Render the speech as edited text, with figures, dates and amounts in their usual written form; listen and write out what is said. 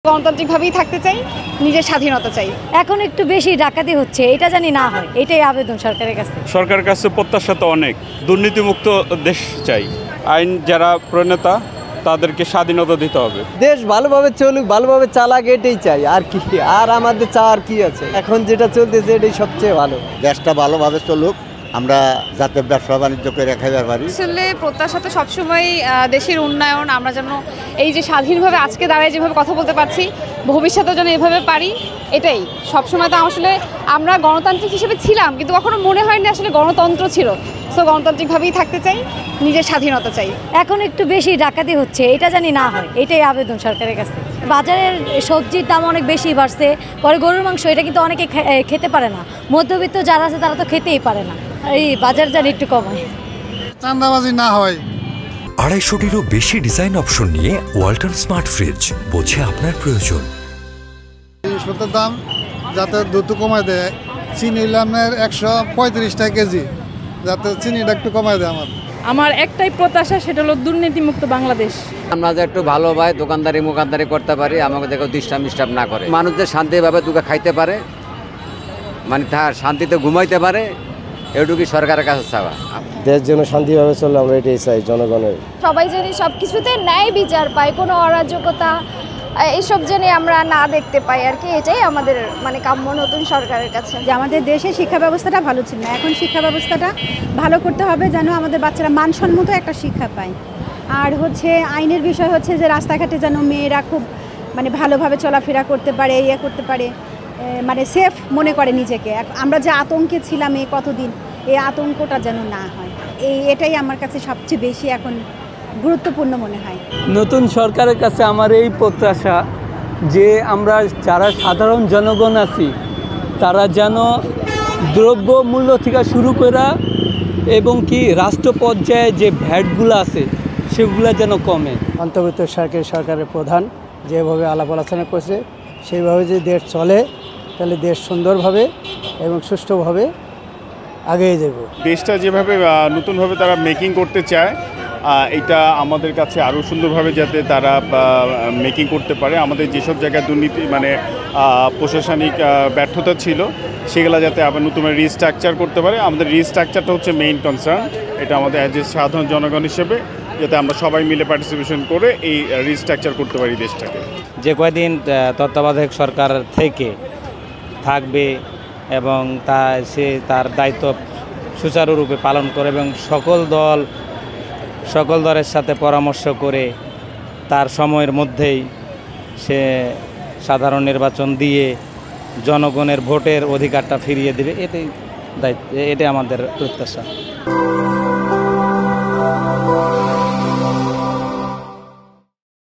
গণতান্ত্রিকভাবেই থাকতে চাই, নিজের স্বাধীনতা চাই। এখন একটু বেশি ডাকাতি হচ্ছে, এটা জানি না হয়, এটাই আবেদন সরকারের কাছে। সরকারের কাছে প্রত্যাশা তো অনেক, দুর্নীতিমুক্ত দেশ চাই। আইন যারা প্রণেতা তাদেরকে স্বাধীনতা দিতে হবে। দেশ ভালোভাবে চলুক, ভালোভাবে চালাক, এটাই চাই। আর কি, আর আমাদের চাওয়ার কি আছে? এখন যেটা চলতেছে এটাই সবচেয়ে ভালো। দেশটা ভালোভাবে চলুক, আমরা যাতে ব্যবসা বাণিজ্য করে খাইবার পারি। আসলে প্রত্যাশা তো সবসময় দেশের উন্নয়ন, আমরা যেন এই যে স্বাধীনভাবে আজকে দাঁড়ায় যেভাবে কথা বলতে পারছি, ভবিষ্যতেও যেন এভাবে পারি, এটাই সবসময়। তো আসলে আমরা গণতান্ত্রিক হিসেবে ছিলাম, কিন্তু কখনো মনে হয়নি আসলে গণতন্ত্র ছিল। সো গণতান্ত্রিকভাবেই থাকতে চাই, নিজের স্বাধীনতা চাই। এখন একটু বেশি ডাকাতি হচ্ছে, এটা জানি না হয়, এটাই আবেদন সরকারের কাছে। বাজারের সবজির দাম অনেক বেশি বাড়ছে, পরে গরুর মাংস এটা কিন্তু অনেকে খেতে পারে না। মধ্যবিত্ত যারা আছে তারা তো খেতেই পারে না। এই বাজার জানি একটু কমায়, চাঁদাবাজি না হয়। 250-টিরও বেশি ডিজাইন অপশন নিয়ে ওয়ালটন স্মার্ট ফ্রিজ, বোঝে আপনার প্রয়োজন। জিনিসপত্রের দাম যাতে দ্রুত কমায় দেয়। চিনি হইলে আপনার 135 টাকা কেজি, যাতে চিনিটা একটু কমায় দেয়। আমার একটাই প্রত্যাশা, সেটা হলো দুর্নীতিমুক্ত বাংলাদেশ। আমরা যে একটু ভালোভাবে দোকানদারি করতে পারি, আমাকে দেখো ডিস্টার্ব না করে, মানুষদের শান্তিভাবে দুটো খাইতে পারে, মানে তার শান্তিতে ঘুমাইতে পারে, এটুকুই সরকারের কাছে চাওয়া। দেশ যেন শান্তিভাবে চলে, আমরা এটাই চাই জনগণের। সবাই যেন সব কিছুতে ন্যায় বিচার পায়, কোনো অরাজকতা এইসব যেন আমরা না দেখতে পাই আর কি। এটাই আমাদের মানে কাম্য নতুন সরকারের কাছে। যে আমাদের দেশে শিক্ষা ব্যবস্থাটা ভালো ছিল না, এখন শিক্ষা ব্যবস্থাটা ভালো করতে হবে, যেন আমাদের বাচ্চারা মানসম্মত একটা শিক্ষা পায়। আর হচ্ছে আইনের বিষয় হচ্ছে যে রাস্তাঘাটে যেন মেয়েরা খুব মানে ভালোভাবে চলাফেরা করতে পারে, করতে পারে, মানে সেফ মনে করে নিজেকে। আমরা যে আতঙ্কে ছিলাম এই কতদিন, এই আতঙ্কটা যেন না হয়, এটাই আমার কাছে সবচেয়ে বেশি এখন গুরুত্বপূর্ণ মনে হয়। নতুন সরকারের কাছে আমার এই প্রত্যাশা যে আমরা যারা সাধারণ জনগণ আছি তারা যেন দ্রব্য মূল্য থেকে শুরু করে এবং কি রাষ্ট্র পর্যায়ে যে ভ্যাটগুলো আছে সেগুলো যেন কমে। অন্তর্বর্তী সরকারের প্রধান যেভাবে আলাপ আলোচনা করছে সেইভাবে যদি দেশ চলে, তাহলে দেশ সুন্দরভাবে এবং সুষ্ঠুভাবে এগিয়ে যাব। দেশটা যেভাবে নতুনভাবে তারা মেকিং করতে চায়, এটা আমাদের কাছে আরও সুন্দরভাবে যাতে তারা মেকিং করতে পারে। আমাদের যেসব জায়গায় দুর্নীতি মানে প্রশাসনিক ব্যর্থতা ছিল, সেগুলো যাতে আবার নতুন রিস্ট্রাকচার করতে পারে। আমাদের রিস্ট্রাকচারটা হচ্ছে মেইন কনসার্ন। এটা আমাদের অ্যাজ এ সাধারণ জনগণ হিসেবে যাতে আমরা সবাই মিলে পার্টিসিপেশন করে এই রিস্ট্রাকচার করতে পারি দেশটাকে। যে কয়দিন তত্ত্বাবধায়ক সরকার থেকে থাকবে এবং সে তার দায়িত্ব সুচারুরূপে পালন করে এবং সকল দলের সাথে পরামর্শ করে তার সময়ের মধ্যেই সে সাধারণ নির্বাচন দিয়ে জনগণের ভোটের অধিকারটা ফিরিয়ে দেবে, এটাই আমাদের প্রত্যাশা।